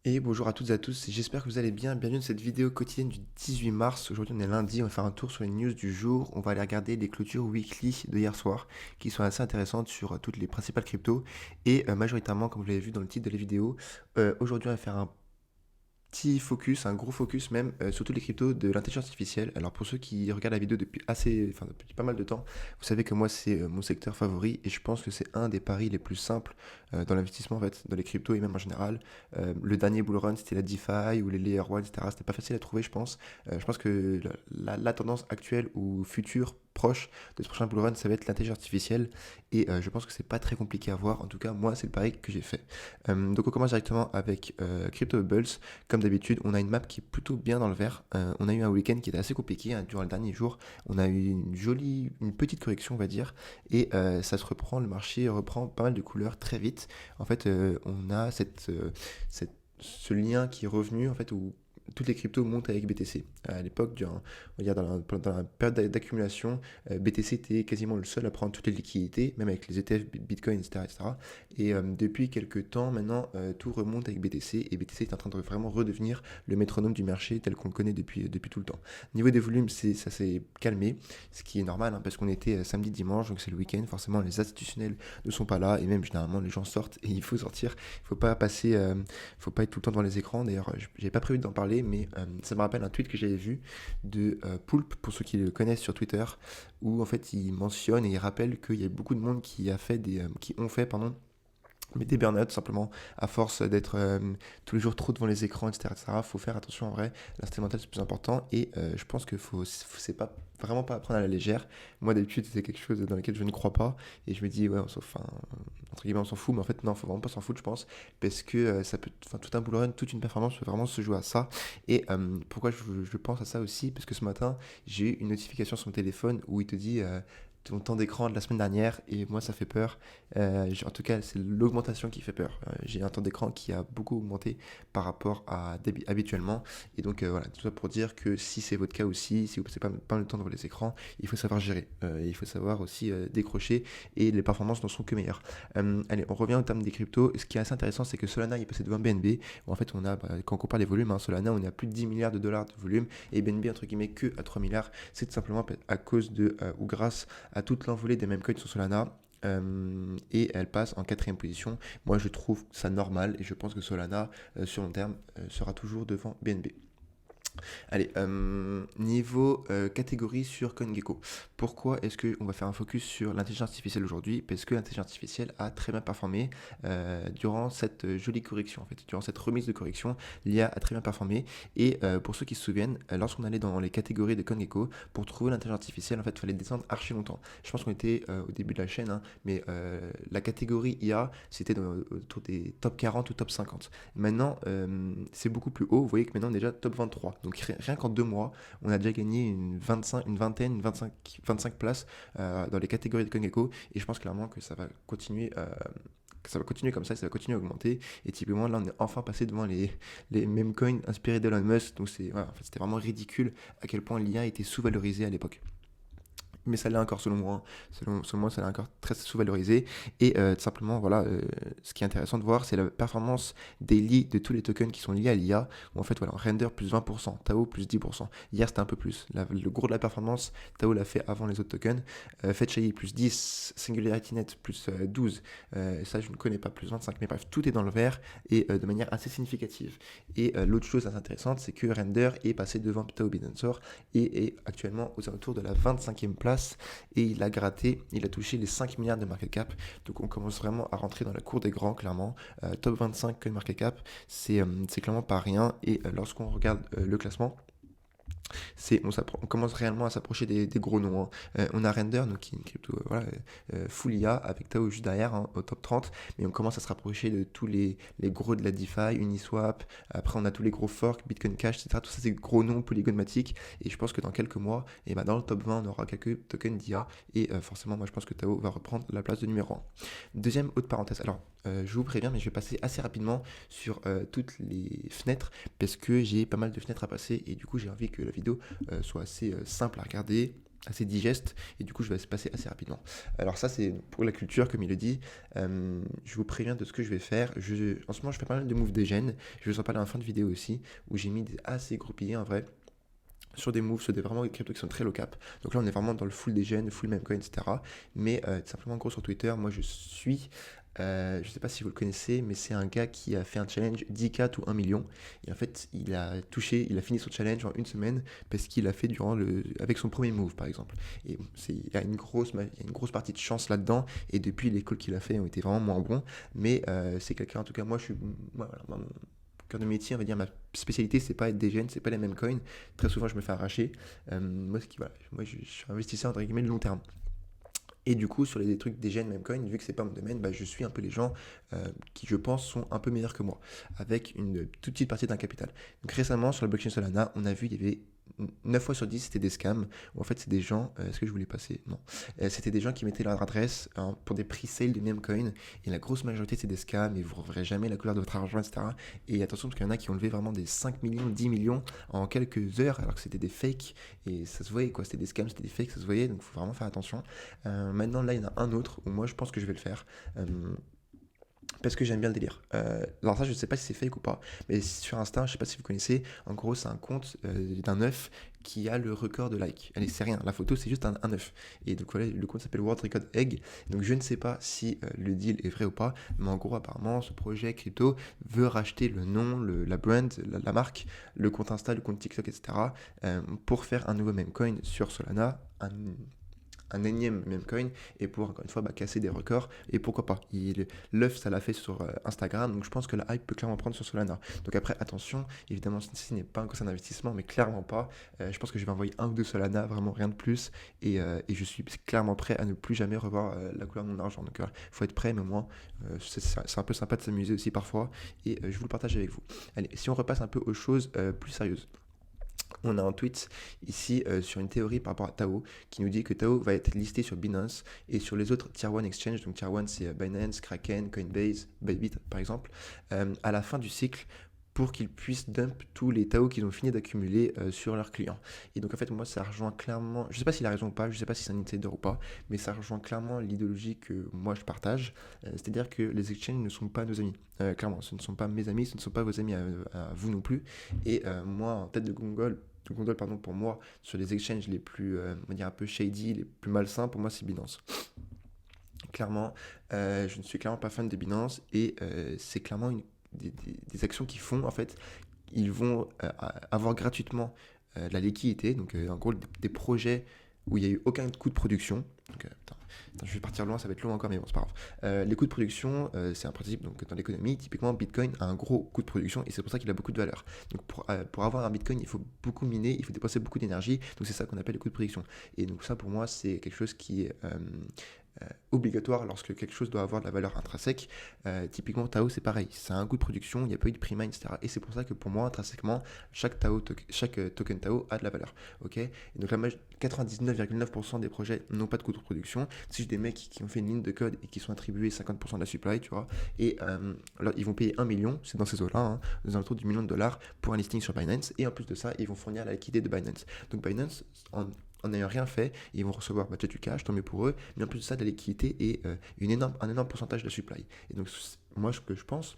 Et bonjour à toutes et à tous, j'espère que vous allez bien. Bienvenue dans cette vidéo quotidienne du 18 mars. Aujourd'hui on est lundi, on va faire un tour sur les news du jour. On va aller regarder les clôtures weekly de hier soir qui sont assez intéressantes sur toutes les principales cryptos. Et majoritairement, comme vous l'avez vu dans le titre de la vidéo, aujourd'hui on va faire un petit focus, un gros focus même sur toutes les cryptos de l'intelligence artificielle. Alors pour ceux qui regardent la vidéo depuis pas mal de temps, vous savez que moi c'est mon secteur favori et je pense que c'est un des paris les plus simples dans l'investissement en fait, dans les cryptos et même en général. Le dernier bull run c'était la DeFi ou les Layer 1, etc. C'était pas facile à trouver je pense. Je pense que la tendance actuelle ou future proche de ce prochain bull run ça va être l'intelligence artificielle et je pense que c'est pas très compliqué à voir. En tout cas moi c'est le pari que j'ai fait. Donc on commence directement avec Crypto Bubbles. Comme d'habitude, on a une map qui est plutôt bien dans le vert. On a eu un week-end qui était assez compliqué hein, durant le dernier jour. On a eu une petite correction, on va dire, et ça se reprend. Le marché reprend pas mal de couleurs très vite. En fait, on a ce lien qui est revenu, en fait, où toutes les cryptos montent avec BTC. À l'époque, on va dire dans la période d'accumulation, BTC était quasiment le seul à prendre toutes les liquidités, même avec les ETF, Bitcoin, etc. etc. Et depuis quelques temps, maintenant, tout remonte avec BTC et BTC est en train de vraiment redevenir le métronome du marché tel qu'on le connaît depuis tout le temps. Niveau des volumes, ça s'est calmé, ce qui est normal hein, parce qu'on était samedi, dimanche, donc c'est le week-end. Forcément, les institutionnels ne sont pas là et même généralement les gens sortent et il faut sortir. Il faut pas passer, faut pas être tout le temps devant les écrans. D'ailleurs, j'ai pas prévu d'en parler, mais ça me rappelle un tweet que j'avais vu de Poulpe, pour ceux qui le connaissent sur Twitter, où en fait il mentionne et il rappelle qu'il y a beaucoup de monde qui ont fait pardon, mais des burn-out simplement à force d'être tous les jours trop devant les écrans, etc. etc. Faut faire attention en vrai, l'instinct mental c'est plus important et je pense que c'est pas vraiment pas à prendre à la légère. Moi d'habitude c'est quelque chose dans lequel je ne crois pas et je me dis ouais entre guillemets on s'en fout mais en fait non faut vraiment pas s'en foutre je pense parce que ça peut, enfin tout un bull run, toute une performance peut vraiment se jouer à ça et pourquoi je pense à ça aussi parce que ce matin j'ai eu une notification sur mon téléphone où il te dit ton temps d'écran de la semaine dernière et moi ça fait peur. En tout cas, c'est l'augmentation qui fait peur. J'ai un temps d'écran qui a beaucoup augmenté par rapport à habituellement. Et donc voilà, tout ça pour dire que si c'est votre cas aussi, si vous passez pas mal de temps devant les écrans, il faut savoir gérer. Il faut savoir aussi décrocher et les performances n'en sont que meilleures. Allez, on revient au terme des cryptos. Ce qui est assez intéressant, c'est que Solana est passé devant BNB. Où en fait, quand on compare les volumes, hein, Solana, on est à plus de 10 milliards de dollars de volume et BNB, entre guillemets, que à 3 milliards. C'est tout simplement à cause de, ou grâce à toute l'envolée des mêmes coins sur Solana. Et elle passe en quatrième position. Moi, je trouve ça normal et je pense que Solana, sur long terme, sera toujours devant BNB. Allez, niveau catégorie sur CoinGecko. Pourquoi est-ce qu'on va faire un focus sur l'intelligence artificielle aujourd'hui? Parce que l'intelligence artificielle a très bien performé durant cette jolie correction, en fait. Durant cette remise de correction, l'IA a très bien performé. Et pour ceux qui se souviennent, lorsqu'on allait dans les catégories de CoinGecko, pour trouver l'intelligence artificielle, en fait, il fallait descendre archi longtemps. Je pense qu'on était au début de la chaîne, hein, mais la catégorie IA, c'était autour des top 40 ou top 50. Maintenant, c'est beaucoup plus haut. Vous voyez que maintenant, déjà top 23. Donc rien qu'en 2 mois, on a déjà gagné une vingtaine, 25 places dans les catégories de CoinGecko. Et je pense clairement que ça va continuer. Ça va continuer comme ça va continuer à augmenter. Et typiquement, là, on est enfin passé devant les mêmes coins inspirés d'Elon Musk. Donc, en fait, c'était vraiment ridicule à quel point l'IA était sous-valorisée à l'époque, mais ça l'est encore selon moi, hein. Selon moi, ça l'est encore très sous-valorisé. Et tout simplement, voilà, ce qui est intéressant de voir, c'est la performance daily de tous les tokens qui sont liés à l'IA. Où en fait, voilà, Render plus 20%, Tao plus 10%. Hier, c'était un peu plus. Le gros de la performance, Tao l'a fait avant les autres tokens. Fetchai plus 10, SingularityNet plus 12. Ça, je ne connais pas, plus 25. Mais bref, tout est dans le vert et de manière assez significative. Et l'autre chose assez intéressante, c'est que Render est passé devant Tao Binance et est actuellement aux alentours de la 25e place et il a gratté, il a touché les 5 milliards de market cap. Donc on commence vraiment à rentrer dans la cour des grands, clairement. Top 25 que market cap, c'est clairement pas rien. Et lorsqu'on regarde le classement, on commence réellement à s'approcher des gros noms, hein. On a Render, donc qui est une crypto voilà, full IA, avec Tao juste derrière, hein, au top 30, mais on commence à se rapprocher de tous les gros de la DeFi, Uniswap, après on a tous les gros forks, Bitcoin Cash, etc. Tout ça c'est gros noms polygonmatiques, et je pense que dans quelques mois, et ben dans le top 20, on aura quelques tokens d'IA, et forcément moi je pense que Tao va reprendre la place de numéro 1. Deuxième haute parenthèse, alors je vous préviens, mais je vais passer assez rapidement sur toutes les fenêtres, parce que j'ai pas mal de fenêtres à passer, et du coup j'ai envie que la vidéo soit assez simple à regarder assez digeste et du coup je vais se passer assez rapidement. Alors ça c'est pour la culture comme il le dit. Je vous préviens de ce que je vais faire. En ce moment je fais pas mal de moves de gènes. Je vais vous en parler en fin de vidéo aussi où j'ai mis des assez gros piliers en vrai sur des moves, sur des vraiment des cryptos qui sont très low cap. Donc là, on est vraiment dans le full des gènes, full meme coin, etc. Mais simplement, en gros, sur Twitter, moi, je suis. Je ne sais pas si vous le connaissez, mais c'est un gars qui a fait un challenge 10K ou 1 million. Et en fait, il a fini son challenge en une semaine parce qu'il a fait avec son premier move, par exemple. Et il y a une grosse partie de chance là-dedans. Et depuis, les calls qu'il a fait ont été vraiment moins bons. Mais c'est quelqu'un, en tout cas, voilà, cœur de métier, on va dire, ma spécialité, c'est pas être des gènes, c'est pas les mêmes coins. Très souvent, je me fais arracher. Moi, je suis investisseur, entre guillemets, de long terme. Et du coup, sur les trucs des gènes même coin, vu que c'est pas mon domaine, bah, je suis un peu les gens qui, je pense, sont un peu meilleurs que moi, avec une toute petite partie d'un capital. Donc récemment, sur la blockchain Solana, on a vu, il y avait 9 fois sur 10, c'était des scams, où en fait, c'est des gens, est-ce que je voulais passer? Non. C'était des gens qui mettaient leur adresse hein, pour des pre-sales de meme coin, et la grosse majorité, c'est des scams, et vous ne reverrez jamais la couleur de votre argent, etc. Et attention, parce qu'il y en a qui ont levé vraiment des 5 millions, 10 millions en quelques heures, alors que c'était des fakes, et ça se voyait, quoi, c'était des scams, c'était des fakes, ça se voyait, donc il faut vraiment faire attention. Maintenant, là, il y en a un autre où moi, je pense que je vais le faire. Euh, parce que j'aime bien le délire. Alors ça, je ne sais pas si c'est fake ou pas, mais sur Insta, je ne sais pas si vous connaissez, en gros, c'est un compte d'un œuf qui a le record de likes. Allez, c'est rien, la photo, c'est juste un œuf. Et donc voilà, le compte s'appelle World Record Egg. Donc je ne sais pas si le deal est vrai ou pas, mais en gros, apparemment, ce projet crypto veut racheter le nom, la brand, la marque, le compte Insta, le compte TikTok, etc. Pour faire un nouveau meme coin sur Solana, un énième meme coin et pour encore une fois casser des records et pourquoi pas l'œuf ça l'a fait sur Instagram, donc je pense que la hype peut clairement prendre sur Solana. Donc après attention, évidemment ceci n'est pas un conseil d'investissement mais clairement pas. Je pense que je vais envoyer un ou deux Solana, vraiment rien de plus et je suis clairement prêt à ne plus jamais revoir la couleur de mon argent. Donc il faut être prêt, mais moi c'est un peu sympa de s'amuser aussi parfois et je vous le partage avec vous. Allez, si on repasse un peu aux choses plus sérieuses, on a un tweet ici sur une théorie par rapport à Tao qui nous dit que Tao va être listé sur Binance et sur les autres Tier 1 exchange. Donc Tier 1 c'est Binance, Kraken, Coinbase, Bybit par exemple, à la fin du cycle pour qu'ils puissent dump tous les Tao qu'ils ont fini d'accumuler sur leurs clients. Et donc en fait moi ça rejoint clairement, je sais pas s'il a raison ou pas, je sais pas si c'est un insider ou pas, mais ça rejoint clairement l'idéologie que moi je partage, c'est-à-dire que les exchanges ne sont pas nos amis. Clairement, ce ne sont pas mes amis, ce ne sont pas vos amis à vous non plus. Et moi en tête de gondole pardon, pour moi, sur les exchanges les plus, on va dire un peu shady, les plus malsains, pour moi, c'est Binance. Clairement, je ne suis clairement pas fan de Binance et c'est clairement des actions qu'ils font. En fait, ils vont avoir gratuitement de la liquidité, donc en gros des projets où il n'y a eu aucun coût de production. Donc, je vais partir loin, ça va être long encore, mais bon, c'est pas grave. Les coûts de production, c'est un principe donc, dans l'économie. Typiquement, Bitcoin a un gros coût de production et c'est pour ça qu'il a beaucoup de valeur. Donc, pour avoir un Bitcoin, il faut beaucoup miner, il faut dépenser beaucoup d'énergie. Donc, c'est ça qu'on appelle les coûts de production. Et donc, ça, pour moi, c'est quelque chose qui est obligatoire lorsque quelque chose doit avoir de la valeur intrinsèque. Typiquement, Tao, c'est pareil. C'est un coût de production, il n'y a pas eu de pre-mine, etc. Et c'est pour ça que pour moi, intrinsèquement, chaque token Tao a de la valeur. Ok. Et donc, 99,9% des projets n'ont pas de coût de production. C'est juste des mecs qui ont fait une ligne de code et qui sont attribués 50% de la supply, tu vois. Et alors, ils vont payer 1 million, c'est dans ces eaux-là, hein, aux alentours du million de dollars pour un listing sur Binance. Et en plus de ça, ils vont fournir la liquidité de Binance. Donc, Binance, en n'ayant rien fait, ils vont recevoir du cash, tant mieux pour eux, mais en plus de ça, de la liquidité et un énorme pourcentage de supply. Et donc, moi, ce que je pense,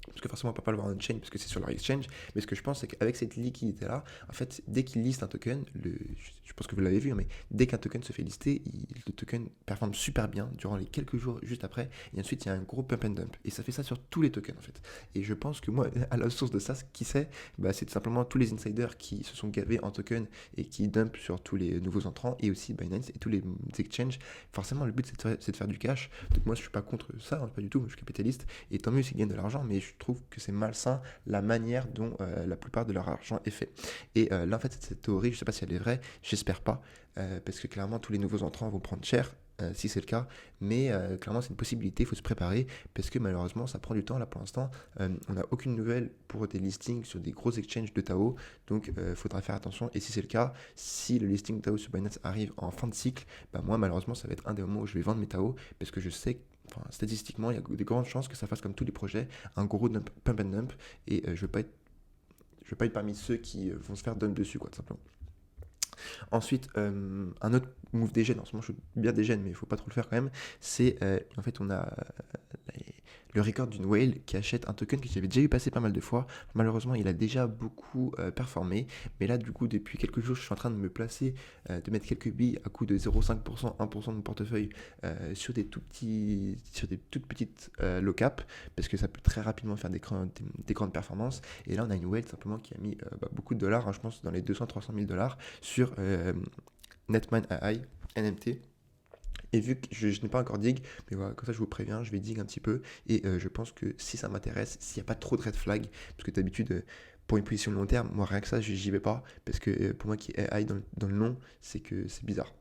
parce que forcément on ne peut pas le voir on-chain parce que c'est sur leur exchange, mais ce que je pense c'est qu'avec cette liquidité là, en fait dès qu'ils listent un token, je pense que vous l'avez vu, hein, mais dès qu'un token se fait lister, le token performe super bien durant les quelques jours juste après, et ensuite il y a un gros pump and dump, et ça fait ça sur tous les tokens en fait. Et je pense que moi, à la source de ça, qui c'est, c'est tout simplement tous les insiders qui se sont gavés en token et qui dumpent sur tous les nouveaux entrants, et aussi Binance et tous les exchanges. Forcément le but c'est de faire du cash, donc moi je suis pas contre ça, hein, pas du tout, je suis capitaliste, et tant mieux s'ils gagnent de l'argent, mais je trouve que c'est malsain la manière dont la plupart de leur argent est fait. Et là, en fait, cette théorie, je ne sais pas si elle est vraie, j'espère pas, parce que clairement, tous les nouveaux entrants vont prendre cher. Si c'est le cas, mais clairement c'est une possibilité, il faut se préparer parce que malheureusement ça prend du temps là pour l'instant. On n'a aucune nouvelle pour des listings sur des gros exchanges de Tao, donc il faudra faire attention. Et si c'est le cas, si le listing Tao sur Binance arrive en fin de cycle, moi malheureusement ça va être un des moments où je vais vendre mes Tao parce que je sais que statistiquement, il y a de grandes chances que ça fasse comme tous les projets, un gros pump and dump, et je ne veux pas être parmi ceux qui vont se faire dump dessus, quoi, tout simplement. Ensuite, un autre move dégène, en ce moment je suis bien dégène, mais il faut pas trop le faire quand même, c'est en fait on a le record d'une whale qui achète un token que j'avais déjà vu passer pas mal de fois. Malheureusement, il a déjà beaucoup performé, mais là du coup depuis quelques jours je suis en train de me placer, de mettre quelques billes à coût de 0,5%, 1% de mon portefeuille sur des toutes petites low cap, parce que ça peut très rapidement faire des grandes performances. Et là on a une whale simplement qui a mis beaucoup de dollars, hein, je pense dans les 200-300 000 dollars sur Netmine AI, NMT. Et vu que je n'ai pas encore dig, mais voilà, comme ça je vous préviens, je vais dig un petit peu. Et je pense que si ça m'intéresse, s'il n'y a pas trop de red flag, parce que d'habitude, pour une position long terme, moi rien que ça, j'y vais pas. Parce que pour moi qui est AI dans le nom, c'est que c'est bizarre.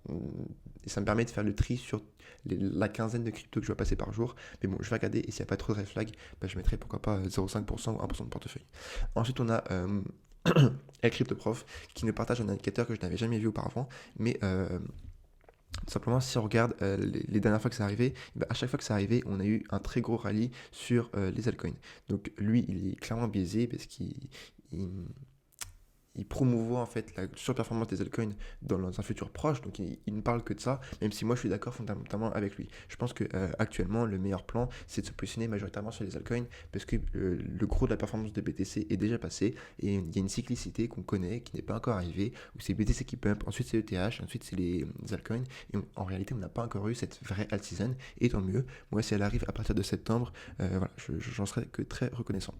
Et ça me permet de faire le tri sur la quinzaine de cryptos que je vais passer par jour. Mais bon, je vais regarder. Et s'il n'y a pas trop de red flag, bah, je mettrai pourquoi pas 0,5% ou 1% de portefeuille. Ensuite, on a El CryptoProf qui nous partage un indicateur que je n'avais jamais vu auparavant. Mais tout simplement, si on regarde les dernières fois que c'est arrivé, bah, à chaque fois que c'est arrivé, on a eu un très gros rallye sur les altcoins. Donc lui, il est clairement biaisé parce il- il promouvoit en fait la surperformance des altcoins dans un futur proche, donc il ne parle que de ça, même si moi je suis d'accord fondamentalement avec lui. Je pense que actuellement le meilleur plan c'est de se positionner majoritairement sur les altcoins parce que le gros de la performance de BTC est déjà passé et il y a une cyclicité qu'on connaît qui n'est pas encore arrivée où c'est BTC qui pump, ensuite c'est ETH, ensuite c'est les altcoins et en réalité on n'a pas encore eu cette vraie alt season et tant mieux. Moi si elle arrive à partir de septembre, voilà, j'en serais que très reconnaissant.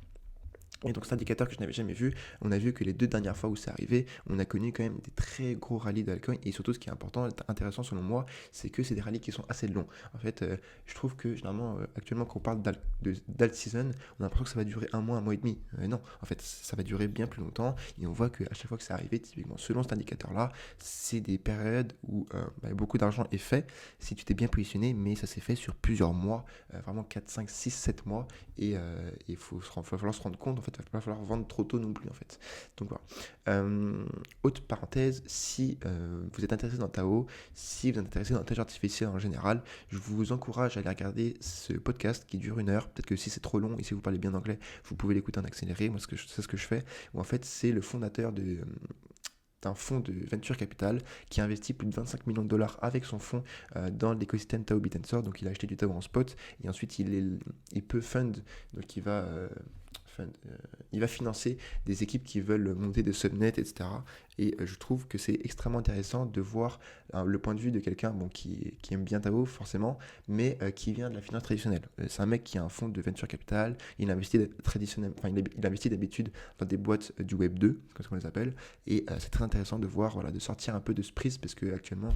Et donc cet indicateur que je n'avais jamais vu, on a vu que les deux dernières fois où c'est arrivé, on a connu quand même des très gros rallyes d'alcoin. Et surtout ce qui est important, intéressant selon moi, c'est que c'est des rallyes qui sont assez longs. En fait, je trouve que généralement, actuellement quand on parle d'alt season, on a l'impression que ça va durer un mois et demi. Non, en fait ça va durer bien plus longtemps. Et on voit qu'à chaque fois que c'est arrivé, typiquement selon cet indicateur-là, c'est des périodes où beaucoup d'argent est fait si tu t'es bien positionné, mais ça s'est fait sur plusieurs mois, vraiment 4, 5, 6, 7 mois. Et il va falloir se rendre compte, en fait, il va pas falloir vendre trop tôt non plus, en fait. Donc voilà. Autre parenthèse, si vous êtes intéressé dans Tao, si vous êtes intéressé dans l'intelligence artificielle en général, je vous encourage à aller regarder ce podcast qui dure 1 heure. Peut-être que si c'est trop long et si vous parlez bien anglais, vous pouvez l'écouter en accéléré. Moi, c'est ce que je fais. Où en fait, c'est le fondateur d'un fonds de venture capital qui a investi plus de 25 millions de dollars avec son fonds dans l'écosystème Tao Bitensor. Donc il a acheté du Tao en spot et ensuite il peut fund, donc il va financer des équipes qui veulent monter des subnets, etc. Et je trouve que c'est extrêmement intéressant de voir le point de vue de quelqu'un qui aime bien Tao, forcément, mais qui vient de la finance traditionnelle. C'est un mec qui a un fonds de venture capital, il investit il investit d'habitude dans des boîtes du Web 2, comme on les appelle, et c'est très intéressant de voir, voilà, de sortir un peu de ce prisme, parce que actuellement,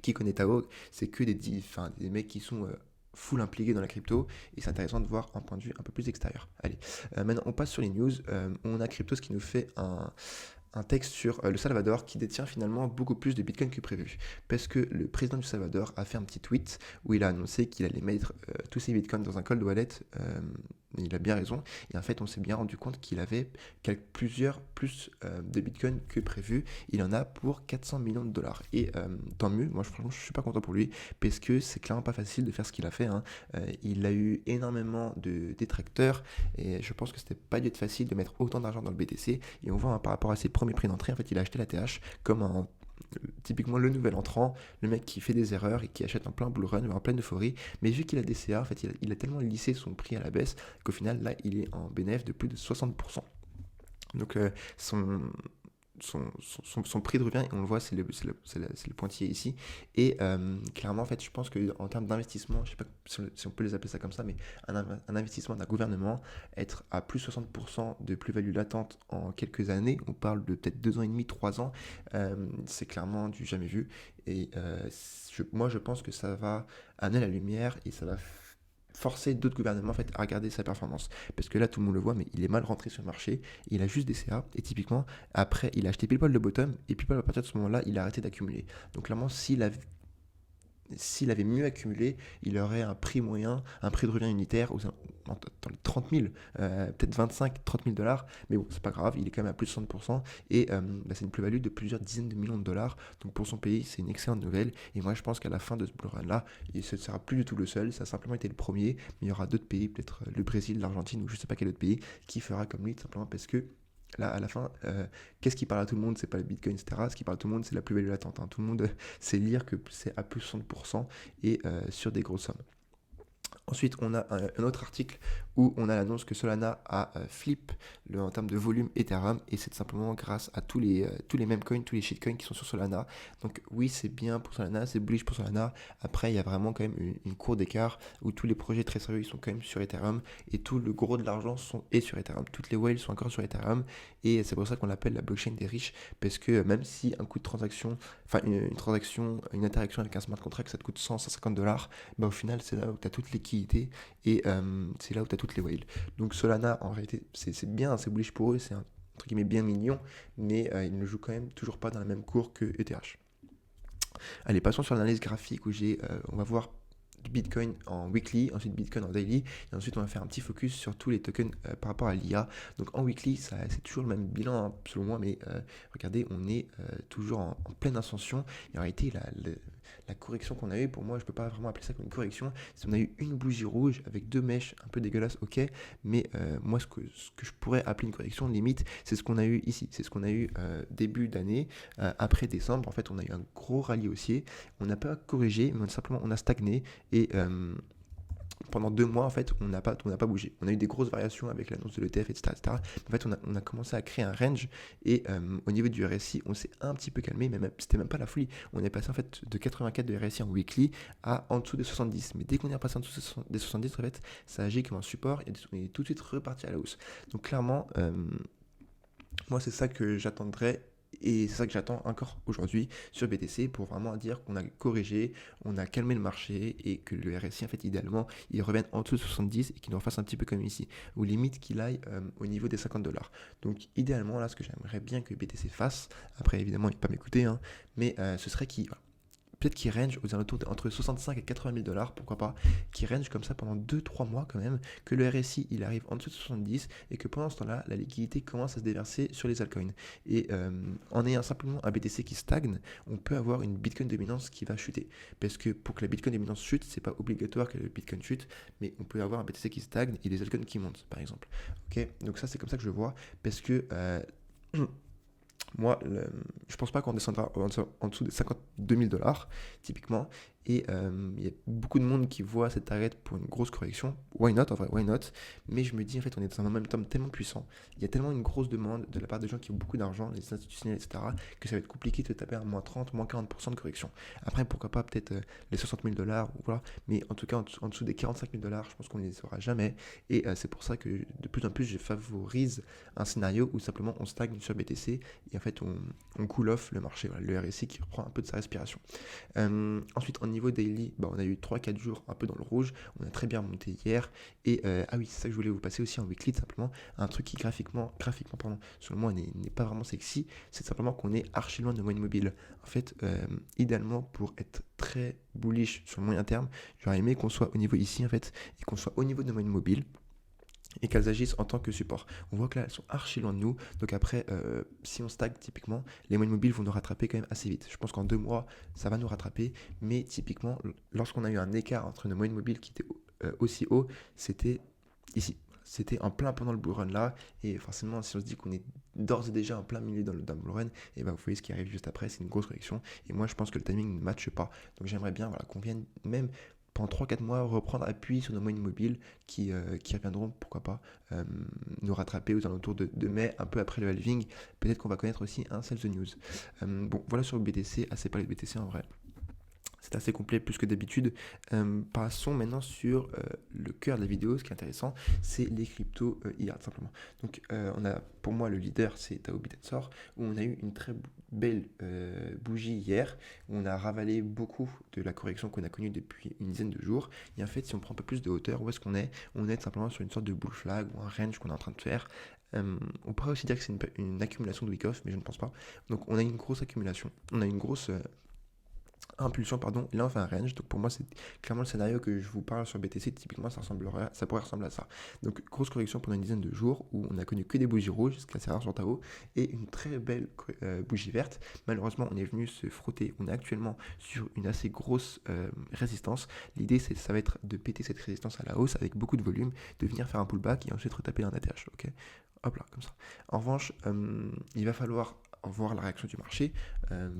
qui connaît Tao, c'est que des mecs qui sont full impliqués dans la crypto, et c'est intéressant de voir un point de vue un peu plus extérieur. Allez, maintenant on passe sur les news. On a Cryptos qui nous fait un texte sur le Salvador qui détient finalement beaucoup plus de Bitcoin que prévu. Parce que le président du Salvador a fait un petit tweet où il a annoncé qu'il allait mettre tous ses Bitcoins dans un cold wallet. Il a bien raison. Et en fait, on s'est bien rendu compte qu'il avait plusieurs plus de Bitcoin que prévu. Il en a pour 400 millions de dollars. Et tant mieux, moi franchement, je suis pas content pour lui parce que c'est clairement pas facile de faire ce qu'il a fait, hein. Il a eu énormément de détracteurs et je pense que c'était pas dû être facile de mettre autant d'argent dans le BTC. Et on voit par rapport à ses premiers prix d'entrée, en fait, il a acheté la TH comme typiquement le nouvel entrant, le mec qui fait des erreurs et qui achète en plein bull run, en pleine euphorie. Mais vu qu'il a des CA, en fait, il a tellement lissé son prix à la baisse qu'au final, là, il est en bénéfice de plus de 60%. Donc, son prix de revient, et on le voit, c'est le pointillé ici. Et clairement, en fait, je pense qu'en termes d'investissement, je ne sais pas si on peut les appeler ça comme ça, mais un investissement d'un gouvernement, être à plus 60% de plus-value latente en quelques années, on parle de peut-être 2 ans et demi, 3 ans, c'est clairement du jamais vu. Et moi, je pense que ça va amener la lumière et ça va forcer d'autres gouvernements en fait, à regarder sa performance. Parce que là, tout le monde le voit, mais il est mal rentré sur le marché. Il a juste des CA. Et typiquement, après, il a acheté pile poil le bottom. Et pile poil à partir de ce moment-là, il a arrêté d'accumuler. Donc clairement, s'il avait mieux accumulé, il aurait un prix moyen, un prix de revient unitaire dans les 30 000, peut-être 25, 30 000 dollars. Mais bon, c'est pas grave, il est quand même à plus de 60%. Et c'est une plus-value de plusieurs dizaines de millions de dollars. Donc pour son pays, c'est une excellente nouvelle. Et moi, je pense qu'à la fin de ce bull run-là, il ne sera plus du tout le seul. Ça a simplement été le premier. Mais il y aura d'autres pays, peut-être le Brésil, l'Argentine ou je ne sais pas quel autre pays, qui fera comme lui, tout simplement parce que là, à la fin, qu'est-ce qui parle à tout le monde? C'est pas le Bitcoin, etc. Ce qui parle à tout le monde, c'est la plus-value latente, hein. Tout le monde sait lire que c'est à plus 60% et sur des grosses sommes. Ensuite, on a un autre article où on a l'annonce que Solana a flip en termes de volume Ethereum et c'est simplement grâce à tous les coins, tous les shitcoins qui sont sur Solana. Donc oui, c'est bien pour Solana, c'est bullish pour Solana. Après, il y a vraiment quand même une cour d'écart où tous les projets très sérieux ils sont quand même sur Ethereum et tout le gros de l'argent est sur Ethereum. Toutes les whales sont encore sur Ethereum et c'est pour ça qu'on l'appelle la blockchain des riches parce que même si un coût de transaction, enfin une transaction, une interaction avec un smart contract, ça te coûte 100-150 $, bah, au final, c'est là où tu as toute liquidité et c'est là où tu as toutes les whales. Donc Solana, en réalité, c'est bien, c'est bullish pour eux, c'est un entre guillemets bien mignon, mais ils ne jouent quand même toujours pas dans la même cour que ETH. Allez, passons sur l'analyse graphique où on va voir du Bitcoin en weekly, ensuite Bitcoin en daily, et ensuite on va faire un petit focus sur tous les tokens par rapport à l'IA. Donc en weekly, c'est toujours le même bilan, hein, selon moi, mais regardez, on est toujours en pleine ascension. Et en réalité, la correction qu'on a eue, pour moi, je ne peux pas vraiment appeler ça comme une correction. Si on a eu une bougie rouge avec deux mèches un peu dégueulasses, ok, mais moi, ce que je pourrais appeler une correction, limite, c'est ce qu'on a eu ici. C'est ce qu'on a eu début d'année, après décembre. En fait, on a eu un gros rallye haussier. On n'a pas corrigé, mais simplement, on a stagné. Et pendant 2 mois, en fait, on n'a pas bougé. On a eu des grosses variations avec l'annonce de l'ETF, etc., etc. En fait, on a commencé à créer un range et au niveau du RSI, on s'est un petit peu calmé, mais c'était même pas la folie. On est passé en fait de 84 de RSI en weekly à en dessous des 70. Mais dès qu'on est repassé en dessous des 70, en fait, ça agit comme un support et on est tout de suite reparti à la hausse. Donc clairement, moi, c'est ça que j'attendrais et c'est ça que j'attends encore aujourd'hui sur BTC pour vraiment dire qu'on a corrigé, on a calmé le marché et que le RSI, en fait, idéalement, il revienne en dessous de 70 et qu'il nous refasse un petit peu comme ici, ou limite qu'il aille au niveau des 50 $. Donc, idéalement, là, ce que j'aimerais bien que BTC fasse, après, évidemment, il ne peut pas m'écouter, hein, mais ce serait qu'il peut-être qu'il range aux alentours entre 65 et 80 000 $, pourquoi pas, qui range comme ça pendant 2-3 mois quand même, que le RSI il arrive en dessous de 70 et que pendant ce temps-là, la liquidité commence à se déverser sur les altcoins. Et en ayant simplement un BTC qui stagne, on peut avoir une Bitcoin dominance qui va chuter. Parce que pour que la Bitcoin dominance chute, c'est pas obligatoire que le Bitcoin chute, mais on peut avoir un BTC qui stagne et des altcoins qui montent, par exemple. Ok, donc ça c'est comme ça que je le vois, parce que moi, je pense pas qu'on descendra en dessous des 52 000 $, typiquement. Et il y a beaucoup de monde qui voit cette target pour une grosse correction. Why not, en vrai, why not? Mais je me dis, en fait, on est dans un momentum tellement puissant. Il y a tellement une grosse demande de la part des gens qui ont beaucoup d'argent, les institutionnels, etc., que ça va être compliqué de taper un moins 30, moins 40% de correction. Après, pourquoi pas peut-être les 60 000 $, ou voilà. Mais en tout cas, en dessous des 45 000 $, je pense qu'on ne les aura jamais. Et c'est pour ça que de plus en plus, je favorise un scénario où simplement on stagne sur BTC et en fait, on cool off le marché. Voilà, le RSI qui reprend un peu de sa respiration. Ensuite, en niveau daily, bah, on a eu 3-4 jours un peu dans le rouge. On a très bien monté hier. Et ah oui, c'est ça que je voulais vous passer aussi en weekly, simplement. Un truc qui graphiquement pardon, selon moi, n'est pas vraiment sexy. C'est simplement qu'on est archi loin de moyenne mobile. En fait, idéalement, pour être très bullish sur le moyen terme, j'aurais aimé qu'on soit au niveau ici, en fait, et qu'on soit au niveau de moyenne mobile et qu'elles agissent en tant que support. On voit que là, elles sont archi loin de nous. Donc après, si on stagne typiquement, les moyennes mobiles vont nous rattraper quand même assez vite. Je pense qu'en 2 mois, ça va nous rattraper. Mais typiquement, lorsqu'on a eu un écart entre nos moyennes mobiles qui étaient aussi haut, c'était ici. C'était en plein pendant le bull run là. Et forcément, si on se dit qu'on est d'ores et déjà en plein milieu dans le bull run, et ben vous voyez ce qui arrive juste après, c'est une grosse correction. Et moi, je pense que le timing ne matche pas. Donc j'aimerais bien voilà, qu'on vienne même pendant 3-4 mois reprendre appui sur nos moyennes mobiles qui reviendront, pourquoi pas, nous rattraper aux alentours de mai, un peu après le halving. Peut-être qu'on va connaître aussi un sell the news. Bon, voilà sur le BTC, assez parlé de BTC en vrai. C'est assez complet plus que d'habitude. Passons maintenant sur le cœur de la vidéo. Ce qui est intéressant, c'est les cryptos IA simplement. Donc on a pour moi le leader, c'est Tao Bitensor, où on a eu une très belle bougie hier, où on a ravalé beaucoup de la correction qu'on a connue depuis une dizaine de jours. Et en fait, si on prend un peu plus de hauteur, où est-ce qu'on est? On est simplement sur une sorte de bull flag ou un range qu'on est en train de faire. On pourrait aussi dire que c'est une accumulation de week-off, mais je ne pense pas. Donc on a une grosse accumulation, on a une grosse impulsion, pardon, et là on fait un range. Donc pour moi c'est clairement le scénario que je vous parle sur BTC, typiquement ça pourrait ressembler à ça. Donc grosse correction pendant une dizaine de jours où on a connu que des bougies rouges, ce qui est assez rare sur Tao, et une très belle bougie verte. Malheureusement on est venu se frotter, on est actuellement sur une assez grosse résistance. L'idée ça va être de péter cette résistance à la hausse avec beaucoup de volume, de venir faire un pullback et ensuite retaper un ATH, ok. Hop là, comme ça. En revanche, il va falloir voir la réaction du marché,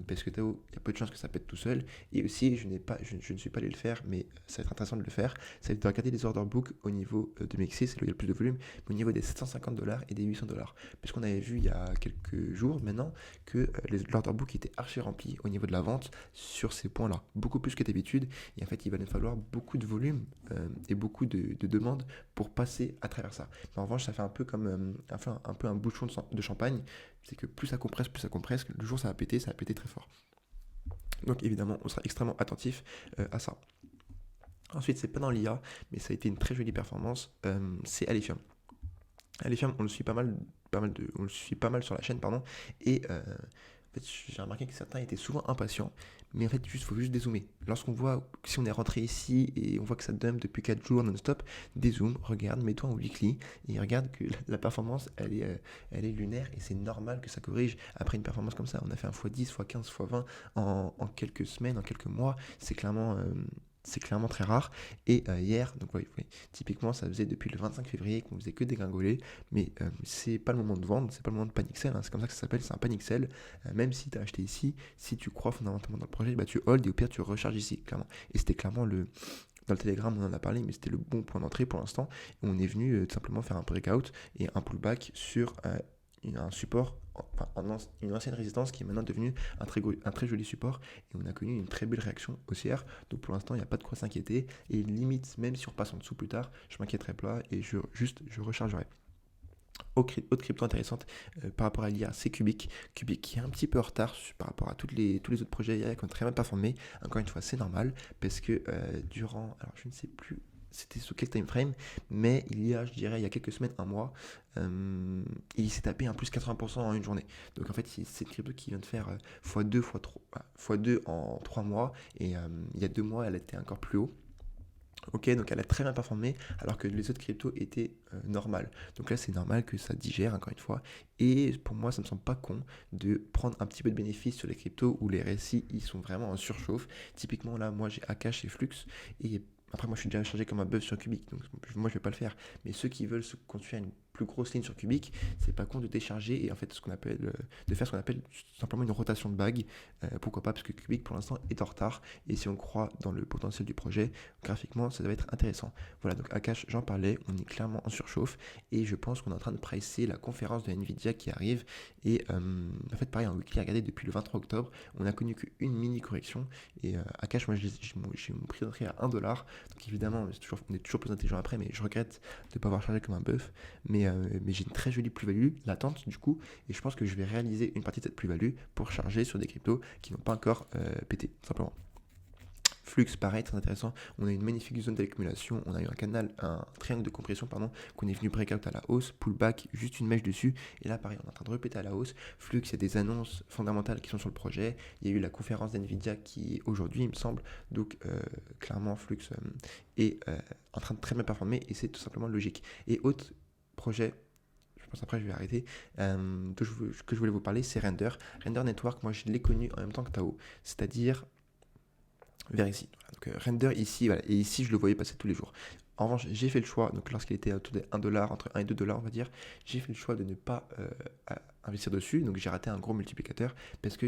parce que Tao, il y a peu de chances que ça pète tout seul. Et aussi, je ne suis pas allé le faire, mais ça va être intéressant de le faire. Ça va être de regarder les order books au niveau de Mexi, c'est là où il y a le plus de volume, mais au niveau des 750 $ et des 800 $. Puisqu'on avait vu il y a quelques jours maintenant que l'order book était archi rempli au niveau de la vente sur ces points-là, beaucoup plus que d'habitude. Et en fait, il va nous falloir beaucoup de volume et beaucoup de demandes pour passer à travers ça. Mais en revanche, ça fait un peu comme un peu un bouchon de champagne. C'est que plus ça compresse, le jour ça va péter très fort. Donc évidemment, on sera extrêmement attentif à ça. Ensuite, c'est pas dans l'IA, mais ça a été une très jolie performance. C'est Alephium. Alephium, on le suit pas mal sur la chaîne, pardon. Et en fait, j'ai remarqué que certains étaient souvent impatients, mais en fait, faut juste dézoomer. Lorsqu'on voit, si on est rentré ici et on voit que ça dump depuis 4 jours non-stop, dézoome, regarde, mets-toi en weekly et regarde que la performance, elle est lunaire et c'est normal que ça corrige après une performance comme ça. On a fait un x10, x15, x20 en quelques semaines, en quelques mois. C'est clairement très rare. Et hier, donc oui, typiquement, ça faisait depuis le 25 février qu'on faisait que dégringoler, mais c'est pas le moment de vendre, c'est pas le moment de panic sell, hein, c'est comme ça que ça s'appelle, c'est un panic sell. Même si tu as acheté ici, si tu crois fondamentalement dans le projet, bah, tu hold et au pire tu recharges ici, clairement. Et c'était clairement dans le Telegram, on en a parlé, mais c'était le bon point d'entrée pour l'instant. Et on est venu tout simplement faire un breakout et un pullback sur un support, enfin une ancienne résistance qui est maintenant devenue un très joli support. Et on a connu une très belle réaction haussière. Donc pour l'instant, il n'y a pas de quoi s'inquiéter. Et limite, même si on repasse en dessous plus tard, je m'inquiéterai pas et je rechargerai. Autre crypto intéressante par rapport à l'IA, c'est Cubic. Cubic qui est un petit peu en retard par rapport à tous les autres projets IA qui ont très mal performé. Encore une fois, c'est normal parce que alors je ne sais plus c'était sous quel time frame, mais je dirais, il y a quelques semaines, un mois, il s'est tapé un plus 80% en une journée. Donc en fait, c'est une crypto qui vient de faire x2, x2 en 3 mois, et il y a 2 mois, elle était encore plus haut. Ok, donc elle a très bien performé alors que les autres cryptos étaient normales. Donc là, c'est normal que ça digère encore une fois. Et pour moi, ça me semble pas con de prendre un petit peu de bénéfice sur les cryptos où les récits ils sont vraiment en surchauffe. Typiquement là, moi j'ai Akash et Flux et après moi je suis déjà chargé comme un buzz sur Cubic, donc moi je vais pas le faire. Mais ceux qui veulent se construire une plus grosse ligne sur Cubic, c'est pas con de décharger et en fait de faire ce qu'on appelle simplement une rotation de bague. Pourquoi pas, parce que Cubic pour l'instant est en retard et si on croit dans le potentiel du projet, graphiquement ça doit être intéressant. Voilà, donc Akash, j'en parlais, on est clairement en surchauffe et je pense qu'on est en train de pricer la conférence de Nvidia qui arrive. Et en fait, pareil, en weekly, regardez, depuis le 23 octobre, on a connu qu'une mini correction. Et Akash, moi, j'ai mon prix d'entrée à 1 $. Donc évidemment, on est toujours plus intelligent après, mais je regrette de ne pas avoir chargé comme un bœuf. Mais j'ai une très jolie plus-value latente du coup, et je pense que je vais réaliser une partie de cette plus-value pour charger sur des cryptos qui n'ont pas encore pété, simplement. Flux, pareil, très intéressant. On a une magnifique zone d'accumulation. On a eu un triangle de compression, pardon, qu'on est venu breakout à la hausse, pullback, juste une mèche dessus. Et là, pareil, on est en train de répéter à la hausse. Flux, il y a des annonces fondamentales qui sont sur le projet. Il y a eu la conférence d'Nvidia qui est aujourd'hui, il me semble. Donc, clairement, Flux est en train de très bien performer et c'est tout simplement logique. Et autre projet, je pense après je vais arrêter, que je voulais vous parler, c'est Render. Render Network, moi je l'ai connu en même temps que Tao, c'est-à-dire vers ici. Voilà, donc Render ici, voilà, et ici je le voyais passer tous les jours. En revanche, j'ai fait le choix, donc lorsqu'il était autour de 1 $, entre 1 et 2 $, on va dire, j'ai fait le choix de ne pas investir dessus, donc j'ai raté un gros multiplicateur, parce que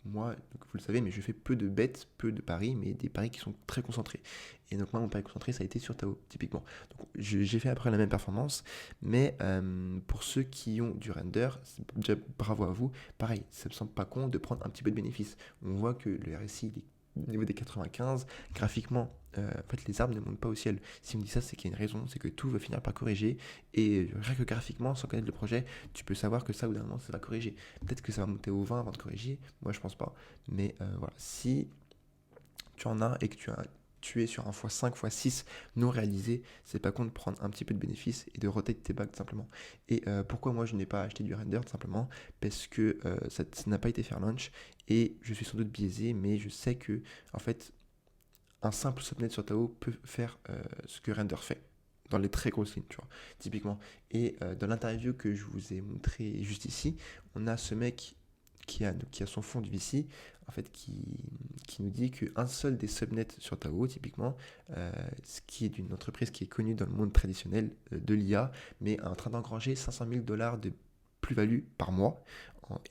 moi, donc vous le savez, mais je fais peu de bets, peu de paris, mais des paris qui sont très concentrés. Et donc moi, mon pari concentré, ça a été sur Tao, typiquement. Donc j'ai fait après la même performance, mais pour ceux qui ont du Render, déjà bravo à vous, pareil, ça me semble pas con de prendre un petit peu de bénéfice. On voit que le RSI, il est au niveau des 95, graphiquement, en fait, les arbres ne montent pas au ciel. Si on me dit ça, c'est qu'il y a une raison, c'est que tout va finir par corriger. Et rien que graphiquement, sans connaître le projet, tu peux savoir que ça, au bout d'un moment, ça va corriger. Peut-être que ça va monter au 20 avant de corriger. Moi, je pense pas. Mais voilà, si tu en as et que tu es sur un x5, x6 non réalisé, c'est pas con de prendre un petit peu de bénéfice et de rotate tes bagues simplement. Et pourquoi moi je n'ai pas acheté du render tout simplement parce que ça n'a pas été faire launch et je suis sans doute biaisé, mais je sais que en fait un simple subnet sur Tao peut faire ce que render fait dans les très grosses lignes, tu vois, typiquement. Et dans l'interview que je vous ai montré juste ici, on a ce mec qui a son fonds de VC, en fait, qui nous dit qu'un seul des subnets sur Tao, typiquement, ce qui est d'une entreprise qui est connue dans le monde traditionnel de l'IA, mais est en train d'engranger 500 000 dollars de plus-value par mois,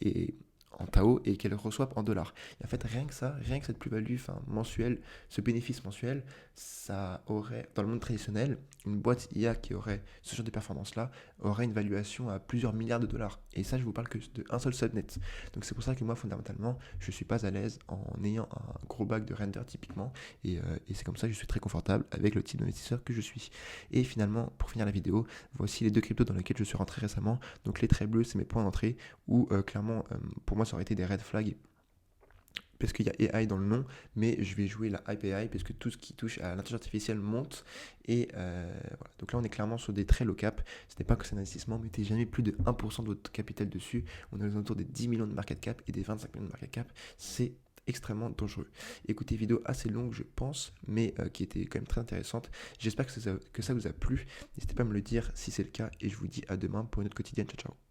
et en Tao, et qu'elle reçoit en dollars. Et en fait, rien que cette plus-value mensuelle, ce bénéfice mensuel, ça aurait, dans le monde traditionnel, une boîte IA qui aurait ce genre de performance-là, aurait une valuation à plusieurs milliards de dollars. Et ça, je vous parle que d'un seul subnet. Donc c'est pour ça que moi, fondamentalement, je suis pas à l'aise en ayant un gros bac de render typiquement, et c'est comme ça que je suis très confortable avec le type d'investisseur que je suis. Et finalement, pour finir la vidéo, voici les deux cryptos dans lesquels je suis rentré récemment. Donc les traits bleus, c'est mes points d'entrée, où clairement, pour moi, ça aurait été des red flags parce qu'il y a AI dans le nom, mais je vais jouer la hype AI parce que tout ce qui touche à l'intelligence artificielle monte. Et voilà. Donc là, on est clairement sur des très low cap. Ce n'est pas que c'est un investissement, mettez jamais plus de 1% de votre capital dessus. On est autour des 10 millions de market cap et des 25 millions de market cap. C'est extrêmement dangereux. Écoutez, vidéo assez longue, je pense, mais qui était quand même très intéressante. J'espère que ça vous a plu. N'hésitez pas à me le dire si c'est le cas, et je vous dis à demain pour une autre quotidienne. Ciao, ciao.